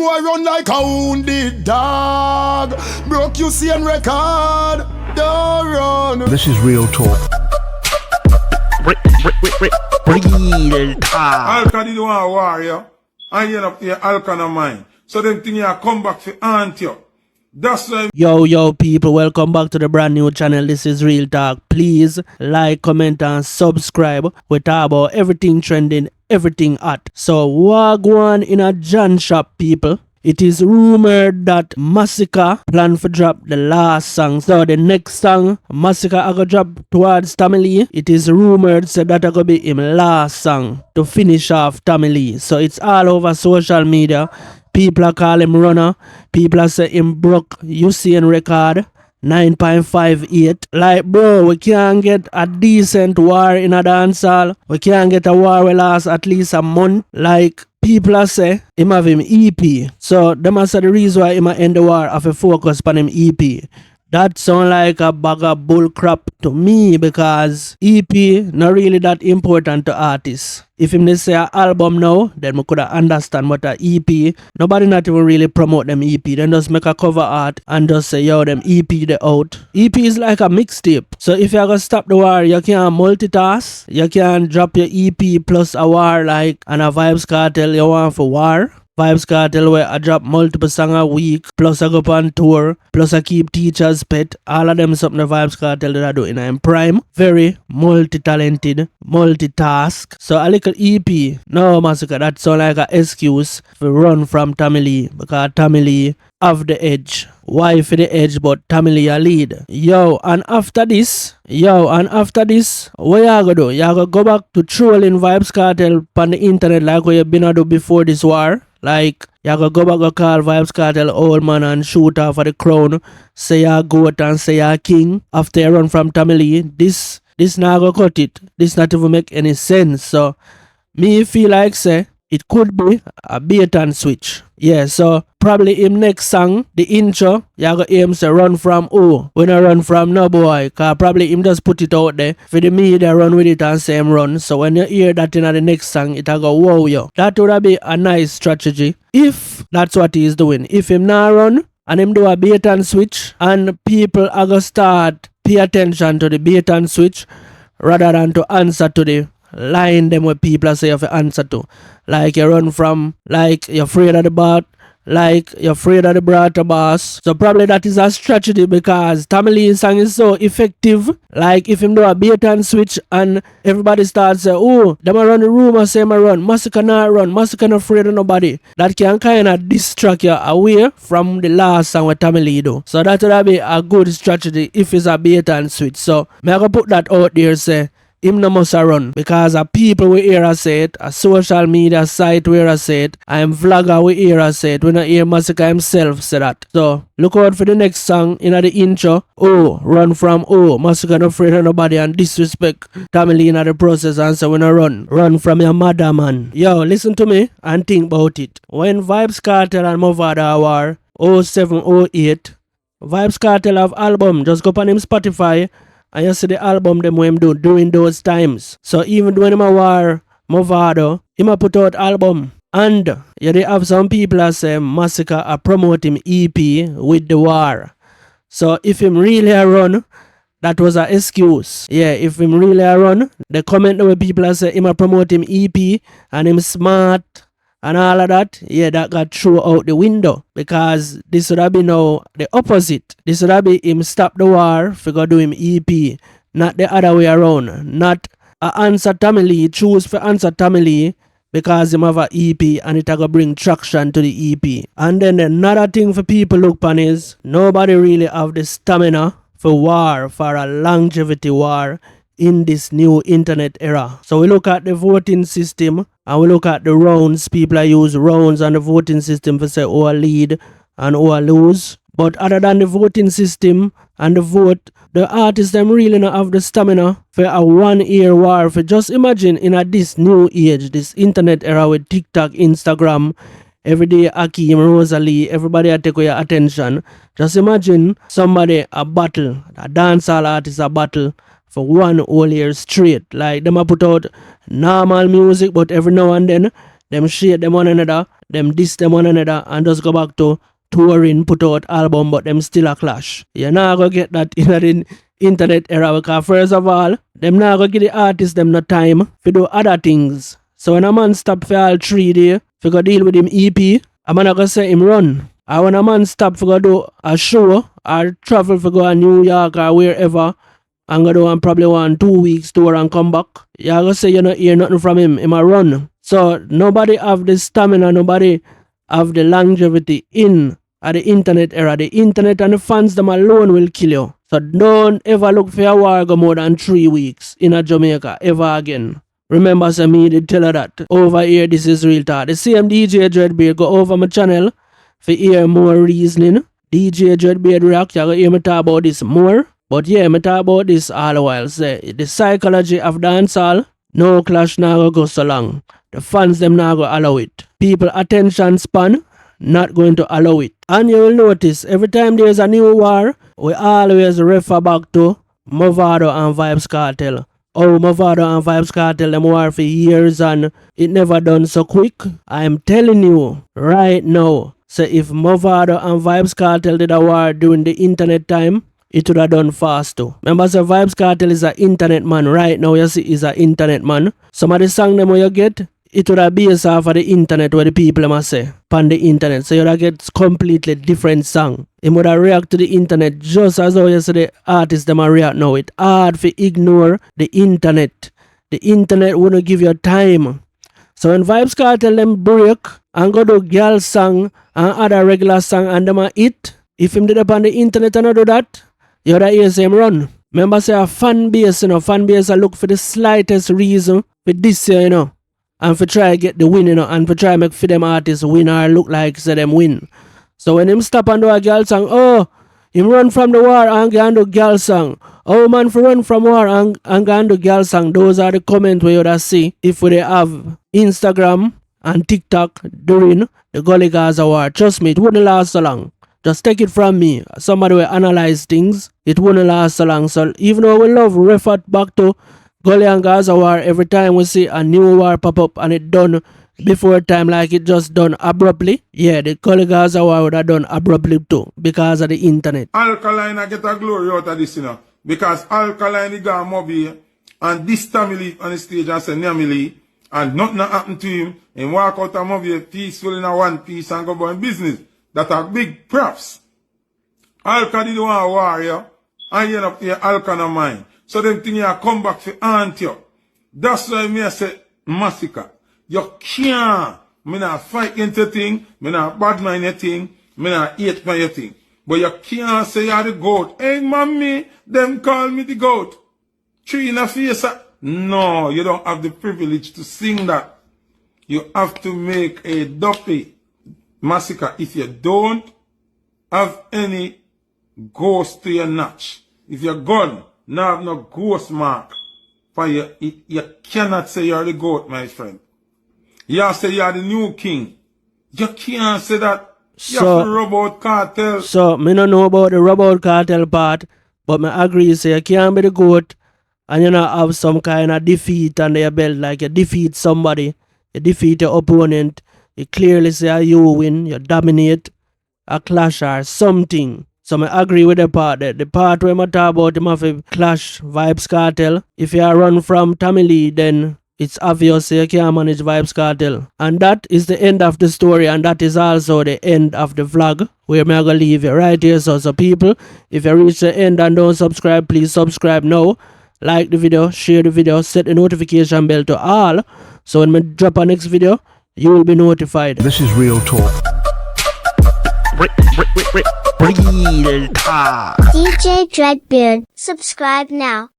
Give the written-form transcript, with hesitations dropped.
boy run like a wounded dog. Broke you see and record. Don't run. This is real talk. Real talk. Alka did want war, yo. And you end up here, Alka no mine. So them thing you come back for aunt you. That's why. Yo people, welcome back to the brand new channel. This is Real Talk. Please like, comment and subscribe. We talk about everything trending, everything hot. So wagwan in a John shop, people. It is rumored that Masicka plan for drop the last song. So the next song Masicka I go drop towards Tommy Lee. It is rumored so that I go be him last song to finish off Tommy Lee. So it's all over social media. People are call him runner. People are say him broke UCN record 9.58. Like bro, we can't get a decent war in a dancehall. We can't get a war will last at least a month. Like people are say him have him EP. So them are say the reason why him end the war have a focus on him EP. That sound like a bag of bull crap to me because EP not really that important to artists. If him say an album now, then we could understand what a EP. Nobody not even really promote them EP. Then just make a cover art and just say yo them EP they out. EP is like a mixtape. So if you're gonna stop the war, you can't multitask. You can't drop your EP plus a war like and a Vibes Cartel you want for war. Vibes Cartel where I drop multiple songs a week, plus I go on tour, plus I keep teachers pet. All of them something the Vibes Cartel that I do in I'm prime. Very multi-talented, multitask. So a little EP, no Masicka, that sound like an excuse for run from Tommy Lee because Tommy Lee have the edge. Why for the edge but Tommy Lee a lead? Yo, and after this, what you gonna do? You gonna go back to trolling Vibes Cartel on the internet like what you been a do before this war? Like, you gonna go back and call Vibes Cartel old man and shoot off for the crown, say you're goat and say you're king after you run from Tommy Lee. This not gonna cut it. This not even make any sense. So, me feel like say, it could be a bait and switch. Yeah, so probably him next song, the intro, you gonna hear him say run from who? When I run from no boy. Cause probably him just put it out there for the media run with it and say him run. So when you hear that in the next song, it'll go wow yo. That would be a nice strategy if that's what he's doing. If him not run and him do a bait and switch and people are gonna start pay attention to the bait and switch rather than to answer to the line them what people say you have to answer to. Like you run from, like you're afraid of the bat, like you're afraid of the brata boss. So probably that is a strategy because Tommy Lee's song is so effective. Like if him do a bait and switch and everybody starts say, oh, them a run the rumor say him a run, Masicka not run, Masicka not afraid of nobody. That can kind of distract you away from the last song with Tommy Lee do. So that would be a good strategy if it's a bait and switch. So me I go put that out there say, him no must run because a people we hear us say it, a social media site we hear us say it, I'm vlogger we hear us say it, we not hear Masicka himself say that. So look out for the next song in the intro. Oh, run from oh, Masicka not afraid of nobody and disrespect Tommy Lee in the process and so we not run from your mother man. Yo, listen to me and think about it. When Vibes Cartel and Movada war 07, 08, Vibes Cartel have album, just go on him Spotify and you see the album them what him do during those times. So even when him a war Movado, him a put out album. And you they have some people that say Masicka a promote him EP with the war. So if him really a run, that was an excuse. Yeah, if him really a run, the comment the way people that say him a promote him EP and him smart and all of that, yeah, that got thrown out the window. Because this would have been now the opposite. This would have been him stop the war for go do him EP. Not the other way around. Not a answer Tommy Lee, choose for answer Tommy Lee because him have a EP and it go bring traction to the EP. And then another thing for people look upon is nobody really have the stamina for war, for a longevity war in this new internet era. So we look at the voting system and we look at the rounds. People are use rounds on the voting system for say who are lead and who are lose. But other than the voting system and the vote, the artists them really not have the stamina for a 1 year war. For just imagine in this new age, this internet era with TikTok, Instagram, everyday Akeem, Rosalie, everybody take your attention. Just imagine somebody a battle, a dancehall artist a battle for 1 whole year straight. Like them a put out normal music, but every now and then them shade them one another, them diss them one another, and just go back to touring, put out album, but them still a clash. You're not gonna get that in the internet era, because first of all, them not gonna give the artist them no time to do other things. So when a man stop for all 3 days, if you go deal with him EP, I'm not gonna say him run. And when a man stop for go do a show or travel for go to New York or wherever and go do and probably 2 weeks tour and come back, you're gonna say you not hear nothing from him a run. So nobody have the stamina, nobody have the longevity in at the internet era. The internet and the fans them alone will kill you. So don't ever look for a war go more than 3 weeks in a Jamaica ever again. Remember, say me did tell her that. Over here, this is Real Talk. The same DJ Dreadbeard go over my channel for hear more reasoning. DJ Dreadbeard Rock, you go hear me talk about this more. But yeah, me talk about this all the while. Say, the psychology of dancehall, no clash now go so long. The fans them now go allow it. People attention span, not going to allow it. And you will notice, every time there's a new war, we always refer back to Movado and Vybz Kartel. Oh, Movado and Vybz Kartel, them war for years and it never done so quick. I'm telling you, right now, so if Movado and Vybz Kartel did a war during the internet time, it would have done fast too. Remember, so Vybz Kartel is an internet man. Right now, you see, he's an internet man. Some of the songs them you get, it would have based off of the internet where the people must say, on the internet. So you would have get completely different song. It would have react to the internet just as how you see the artists them react now. It's hard to ignore the internet. The internet wouldn't give you time. So when Vybz Kartel them break and go do girl song and other regular song and them a hit, if him did up on the internet and not do that, you would have hear him run. Remember say a fan base, fan base a look for the slightest reason for this year, and for try get the win, and for try make for them artists win or look like say them win. So when him stop and do a girl song, oh, him run from the war and go and do girl song. Oh man, for run from war and go and do girl song. Those are the comments where you would see if we have Instagram and TikTok during the Gully Gaza war. Trust me, it wouldn't last so long. Just take it from me. Somebody will analyze things. It wouldn't last so long. So even though we love refer back to Gully and Gaza war, every time we see a new war pop up and it done before time, like it just done abruptly. Yeah, the Gully Gaza war would have done abruptly too because of the internet. Alkaline I get a glory out of this, because Alkaline he got Moby and this Tommy Lee on the stage and say Tommy Lee and nothing happened to him and walk out of Moby peaceful in a one piece and go about business. That are big props. Alka did one warrior and you end up here Alka no mind. So them thing you come back for aunt you. That's why me I say Masicka. You can't. Me not fight into thing. Me not bad mind your thing. Me not hate my your thing. But you can't say you're the goat. Hey mommy, them call me the goat. Tree in the face. No, you don't have the privilege to sing that. You have to make a duppy. Masicka, if you don't have any ghost to your notch, if your gun not have no ghost mark for you, you cannot say you're the goat, my friend. You have to say you're the new king. You can't say that. You have to rub out cartel. So, me don't know about the rub out cartel part, but me agree say you can't be the goat and you not have some kind of defeat under your belt, like you defeat somebody, you defeat your opponent. You clearly say you win, you dominate a clash or something. So I agree with the part there. The part where I talk about him have a clash Vybz Kartel. If you run from Tommy Lee, then it's obvious you can't manage Vybz Kartel. And that is the end of the story, and that is also the end of the vlog where I'm gonna leave you right here. So people, if you reach the end and don't subscribe, please subscribe now. Like the video, share the video, set the notification bell to all. So when I drop a next video, you will be notified. This is Real Talk. Real Talk. DJ Dreadbeard, subscribe now.